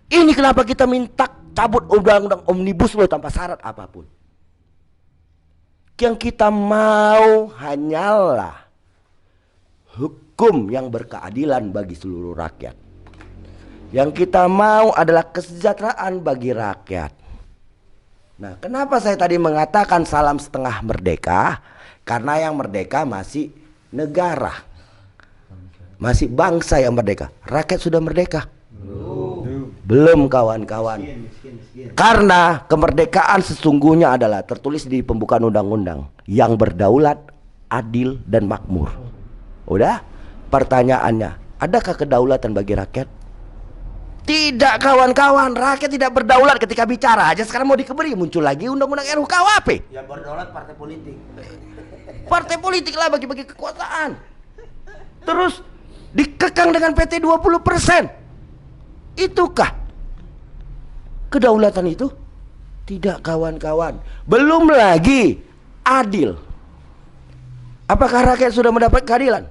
Ini kenapa kita minta cabut undang-undang Omnibus Law tanpa syarat apapun. Yang kita mau hanyalah hukum yang berkeadilan bagi seluruh rakyat. Yang kita mau adalah kesejahteraan bagi rakyat. Nah, kenapa saya tadi mengatakan salam setengah merdeka? Karena yang merdeka masih negara, masih bangsa yang merdeka. Rakyat sudah merdeka? Belum kawan-kawan. Karena kemerdekaan sesungguhnya adalah tertulis di pembukaan undang-undang yang berdaulat, adil, dan makmur. Udah? Pertanyaannya, adakah kedaulatan bagi rakyat? Tidak kawan-kawan, rakyat tidak berdaulat ketika bicara aja. Sekarang mau dikebiri, muncul lagi undang-undang RUKWP. Yang berdaulat partai politik. Partai politik lah bagi-bagi kekuasaan. Terus dikekang dengan PT 20%. Itukah kedaulatan itu? Tidak, kawan-kawan. Belum lagi adil. Apakah rakyat sudah mendapat keadilan?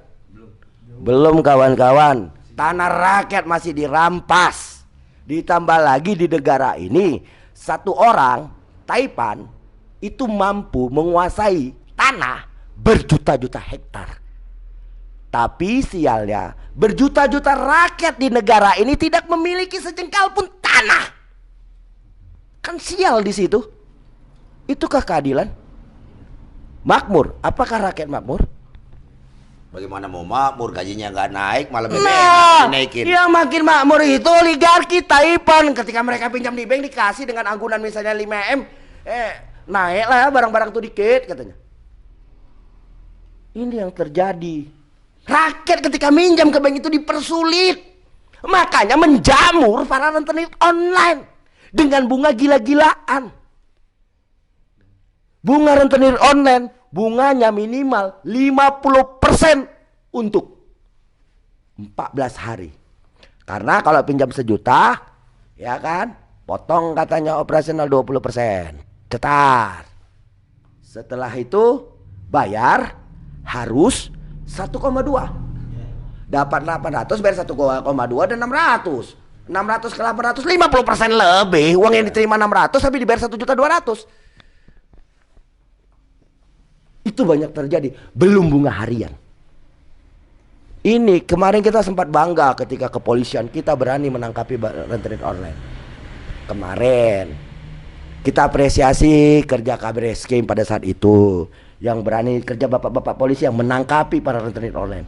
Belum, kawan-kawan. Tanah rakyat masih dirampas. Ditambah lagi di negara ini, satu orang Taipan itu mampu menguasai tanah berjuta-juta hektar. Tapi sialnya, berjuta-juta rakyat di negara ini tidak memiliki sejengkal pun tanah. Kan sial di situ. Itukah keadilan? Makmur, apakah rakyat makmur? Bagaimana mau makmur, gajinya nggak naik, malah BBM dinaikin. Yang makin makmur itu oligarki Taipan. Ketika mereka pinjam di bank dikasih dengan anggunan misalnya 5M, naik lah ya barang-barang tuh dikit katanya. Ini yang terjadi. Rakyat ketika minjam ke bank itu dipersulit. Makanya menjamur para rentenir online dengan bunga gila-gilaan. Bunga rentenir online bunganya minimal 50% untuk 14 hari. Karena kalau pinjam 1 juta, ya kan, potong katanya operasional 20%. Cetar. Setelah itu bayar harus 1,2. Dapat 800 bayar 1,2 dan 600. 600 ke 800 50% lebih. Uang yang diterima 600 tapi dibayar 1.200.000. Itu banyak terjadi. Belum bunga harian. Ini kemarin kita sempat bangga ketika kepolisian kita berani menangkapi rentenir online. Kemarin kita apresiasi kerja Kabar Eskrim pada saat itu, yang berani kerja bapak-bapak polisi yang menangkapi para rentenir online.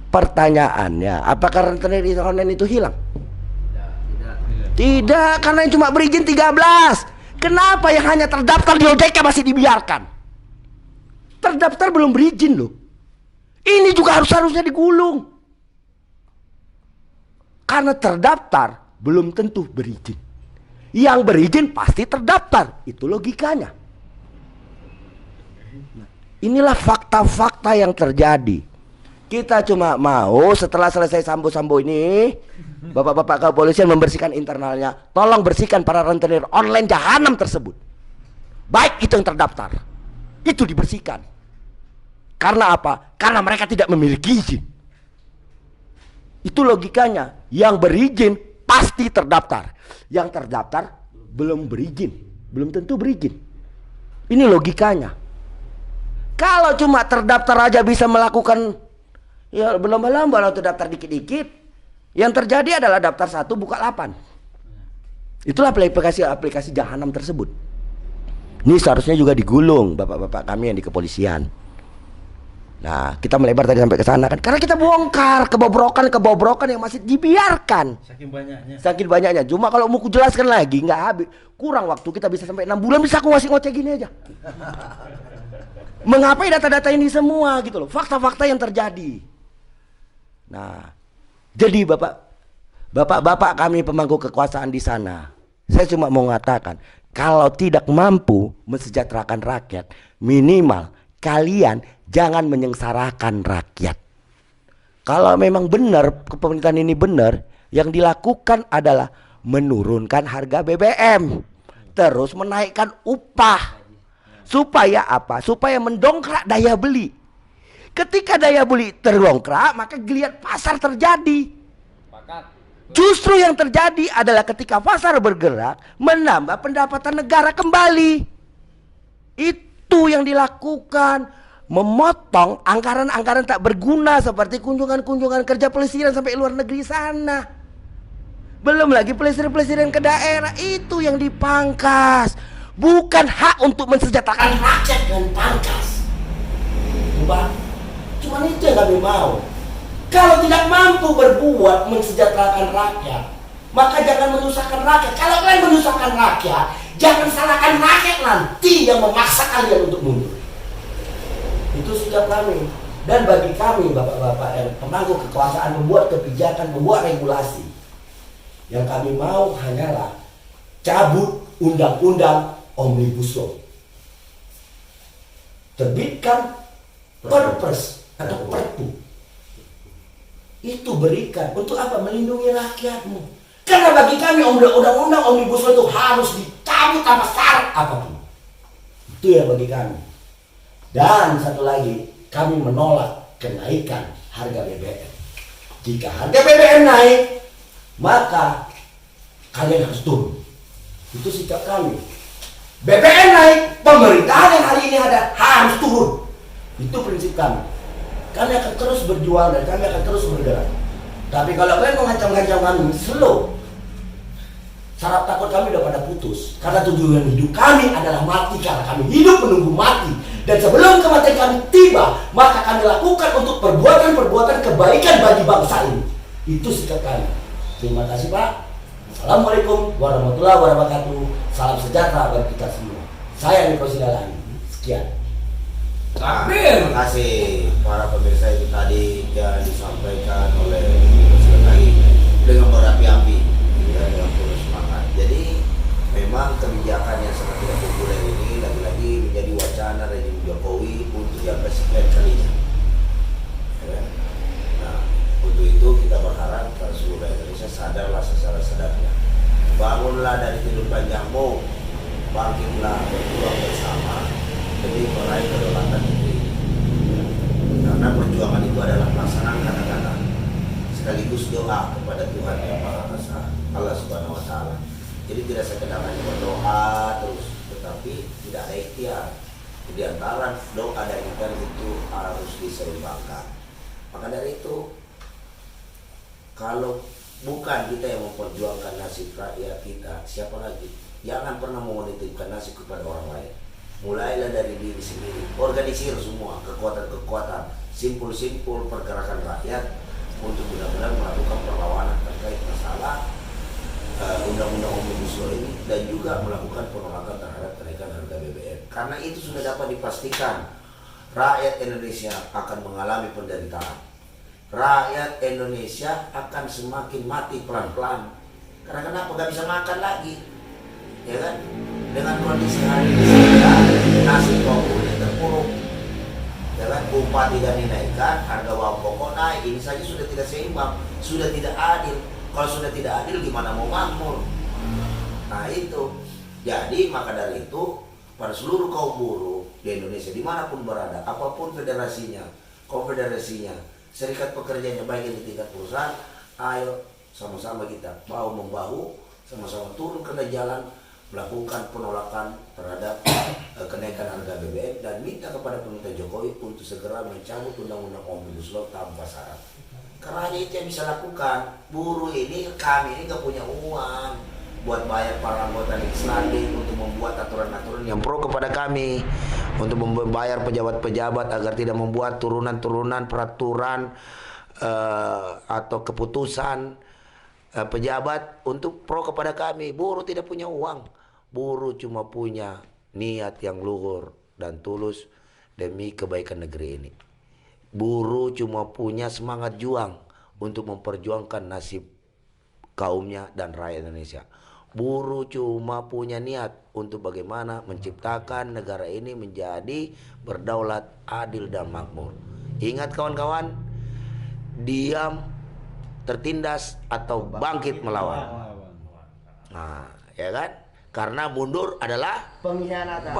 Pertanyaannya, apakah rentenir online itu hilang? Tidak, karena yang cuma berizin 13. Kenapa yang hanya terdaftar di OJK masih dibiarkan? Terdaftar belum berizin loh. Ini juga harusnya digulung. Karena terdaftar belum tentu berizin. Yang berizin pasti terdaftar. Itu logikanya. Nah, inilah fakta-fakta yang terjadi. Kita cuma mau setelah selesai sambo-sambo ini, bapak-bapak kepolisian membersihkan internalnya. Tolong bersihkan para rentenir online jahanam tersebut. Baik itu yang terdaftar, itu dibersihkan. Karena apa? Karena mereka tidak memiliki izin. Itu logikanya. Yang berizin pasti terdaftar. Yang terdaftar belum berizin, belum tentu berizin. Ini logikanya. Kalau cuma terdaftar aja bisa melakukan, ya berlomba-lomba lah untuk daftar dikit-dikit. Yang terjadi adalah daftar 1 buka 8. Itulah aplikasi jahanam tersebut. Ini seharusnya juga digulung bapak-bapak kami yang di kepolisian. Nah, kita melebar tadi sampai ke sana kan, karena kita bongkar kebobrokan yang masih dibiarkan. Saking banyaknya. Cuma kalau mau kujelaskan lagi nggak habis. Kurang waktu, kita bisa sampai 6 bulan bisa aku ngasih ngoceh gini aja. Mengapai data-data ini semua gitu loh, fakta-fakta yang terjadi. Nah, jadi bapak-bapak kami pemangku kekuasaan di sana, saya cuma mau mengatakan, kalau tidak mampu mensejahterakan rakyat, minimal kalian jangan menyengsarakan rakyat. Kalau memang benar kepemerintahan ini benar, yang dilakukan adalah menurunkan harga BBM, terus menaikkan upah. Supaya apa? Supaya mendongkrak daya beli. Ketika daya beli terdongkrak, maka geliat pasar terjadi. Justru yang terjadi adalah ketika pasar bergerak, menambah pendapatan negara kembali. Itu yang dilakukan. Memotong anggaran-anggaran tak berguna seperti kunjungan-kunjungan kerja pelesiran sampai luar negeri sana. Belum lagi pelesiran-pelesiran ke daerah, itu yang dipangkas. Bukan hak untuk mensejahterakan rakyat dengan pangkas. Cuma itu yang kami mau. Kalau tidak mampu berbuat mensejahterakan rakyat, maka jangan menyusahkan rakyat. Kalau kalian menyusahkan rakyat, jangan salahkan rakyat nanti yang memaksa kalian untuk mundur. Itu sikap kami. Dan bagi kami bapak-bapak yang pemangku kekuasaan membuat kebijakan, membuat regulasi, yang kami mau hanyalah cabut undang-undang Omnibus Law, terbitkan Perpres atau Perpu Itu berikan untuk apa? Melindungi rakyatmu. Karena bagi kami undang-undang Omnibus Law itu harus dicabut tanpa syarat apapun. Itu ya bagi kami. Dan satu lagi, kami menolak kenaikan harga BBM. Jika harga BBM naik, maka kalian harus turun. Itu sikap kami. BBM naik, pemerintahan yang hari ini ada harus turun. Itu prinsip kami. Kami akan terus berjuang dan kami akan terus bergerak. Tapi kalau kalian mengancam-ngancam kami, slow. Syarat takut kami udah pada putus. Karena tujuan hidup kami adalah mati. Karena kami hidup menunggu mati. Dan sebelum kematian kami tiba, maka kami lakukan untuk perbuatan-perbuatan kebaikan bagi bangsa ini. Itu sikap kami. Terima kasih Pak. Assalamualaikum warahmatullahi wabarakatuh. Salam sejahtera bagi kita semua. Saya Niko Sidalani. Sekian. Takbir. Terima kasih para pemirsa itu tadi yang disampaikan oleh sekali dengan berapi-api, ya, dengan penuh semangat. Jadi memang kebijakan yang sangat tidak populer ini lagi-lagi menjadi wacana rejim Jokowi untuk yang kesekian kalinya. Ya. Nah, untuk itu kita berharap para seluruh Indonesia sadarlah sesadar-sadarnya. Bangunlah dari tidur panjangmu, bangkitlah berjuang bersama demi meraih kedaulatan negeri. Karena perjuangan itu adalah pelaksanaan kata-kata sekaligus doa kepada Tuhan Yang Maha Esa, Allah Subhanahu Wa Taala. Jadi tidak sekedar hanya berdoa terus, tetapi tidak ada ikhtiar. Di antara doa dan ikhtiar itu harus diseimbangkan. Maka dari itu, kalau bukan kita yang memperjuangkan nasib rakyat kita, siapa lagi? Jangan pernah menitipkan nasib kepada orang lain. Mulailah dari diri sendiri, organisir semua kekuatan-kekuatan, simpul-simpul pergerakan rakyat untuk benar-benar melakukan perlawanan terkait masalah undang-undang Omnibus Law ini dan juga melakukan penolakan terhadap kenaikan harga BBM. Karena itu sudah dapat dipastikan rakyat Indonesia akan mengalami penderitaan. Rakyat Indonesia akan semakin mati pelan-pelan. Karena kenapa? Gak bisa makan lagi, ya kan? Dengan kondisi hari ini nasi pokoknya terpuruk, ya kan? Upah tidak dinaikkan, harga bahan pokok naik. Ini saja sudah tidak seimbang, sudah tidak adil. Kalau sudah tidak adil, gimana mau makmur? Nah itu. Jadi maka dari itu, pada seluruh kaum buruh di Indonesia dimanapun berada, apapun federasinya, konfederasinya, serikat pekerjanya, baik yang di tingkat perusahaan, ayo sama-sama kita bahu membahu, sama-sama turun ke jalan, melakukan penolakan terhadap kenaikan harga BBM dan minta kepada pemerintah Jokowi untuk segera mencabut undang-undang Omnibus Law tanpa syarat. Karena hanya itu yang bisa lakukan. Buruh ini, kami ini gak punya uang buat bayar para anggota legislatif untuk membuat aturan-aturan yang pro kepada kami, untuk membayar pejabat-pejabat agar tidak membuat turunan-turunan peraturan atau keputusan pejabat untuk pro kepada kami. Buruh tidak punya uang. Buruh cuma punya niat yang luhur dan tulus demi kebaikan negeri ini. Buruh cuma punya semangat juang untuk memperjuangkan nasib kaumnya dan rakyat Indonesia. Buruh cuma punya niat untuk bagaimana menciptakan negara ini menjadi berdaulat, adil dan makmur. Ingat kawan-kawan, diam, tertindas atau bangkit melawan. Nah, ya kan? Karena mundur adalah pengkhianatan.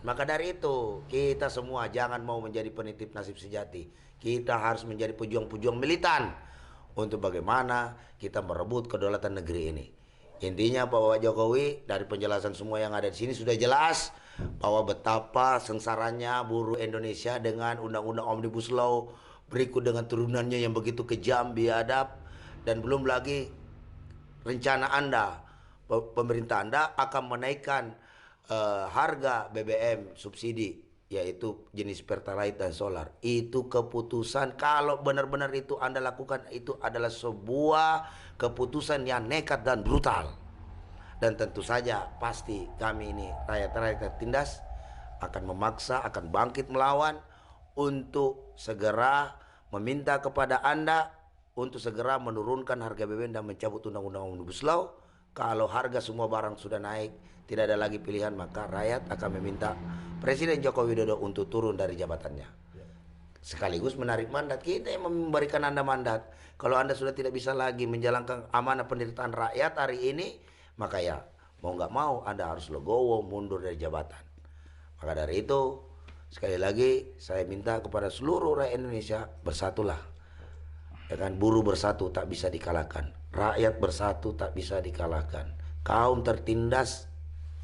Maka dari itu, kita semua jangan mau menjadi penitip nasib sejati. Kita harus menjadi pejuang-pejuang militan untuk bagaimana kita merebut kedaulatan negeri ini. Intinya Pak Jokowi, dari penjelasan semua yang ada di sini sudah jelas bahwa betapa sengsaranya buruh Indonesia dengan undang-undang Omnibus Law, berikut dengan turunannya yang begitu kejam, biadab, dan belum lagi rencana Anda, pemerintah Anda akan menaikkan harga BBM subsidi, yaitu jenis Pertalite dan solar. Itu keputusan, kalau benar-benar itu Anda lakukan, itu adalah sebuah keputusan yang nekat dan brutal. Dan tentu saja pasti kami ini rakyat-rakyat tindas akan memaksa, akan bangkit melawan untuk segera meminta kepada Anda untuk segera menurunkan harga BBM dan mencabut undang-undang Omnibus Law. Kalau harga semua barang sudah naik, tidak ada lagi pilihan, maka rakyat akan meminta Presiden Joko Widodo untuk turun dari jabatannya. sekaligus menarik mandat. Kita yang memberikan Anda mandat. Kalau Anda sudah tidak bisa lagi menjalankan amanah penderitaan rakyat hari ini, maka ya mau nggak mau Anda harus legowo mundur dari jabatan. Maka dari itu sekali lagi saya minta kepada seluruh rakyat Indonesia, bersatulah. Ya kan, buruh bersatu tak bisa dikalahkan, rakyat bersatu tak bisa dikalahkan, kaum tertindas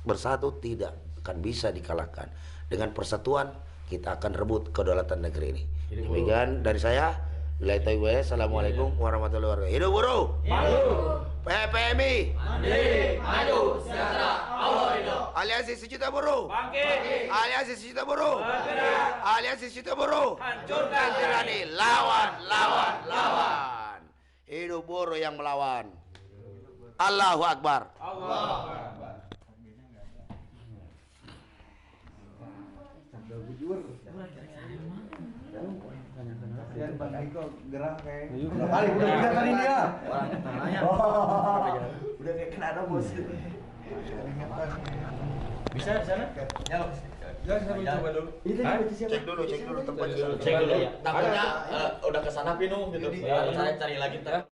bersatu tidak akan bisa dikalahkan. Dengan persatuan kita akan rebut kedaulatan negeri ini. Demikian dari saya. Assalamualaikum warahmatullahi wabarakatuh. Hidup buruh. PPMI. Mandiri, maju, sejahtera, Allah ridho. Aliansi Sejuta Buruh. Bangkit. Aliansi Sejuta Buruh. Bergerak. Aliansi Sejuta Buruh. Hancurkan tirani. Lawan, lawan, lawan. Hidup buruh yang melawan. Allahu Akbar. Allahu Akbar. Udah kayak kena ada bos. Bisa di sana? Ya, saya coba dulu. Cek dulu tempatnya. Cek dulu ya. Takutnya udah kesana Pinu gitu. Ya, saya cari lagi ntar.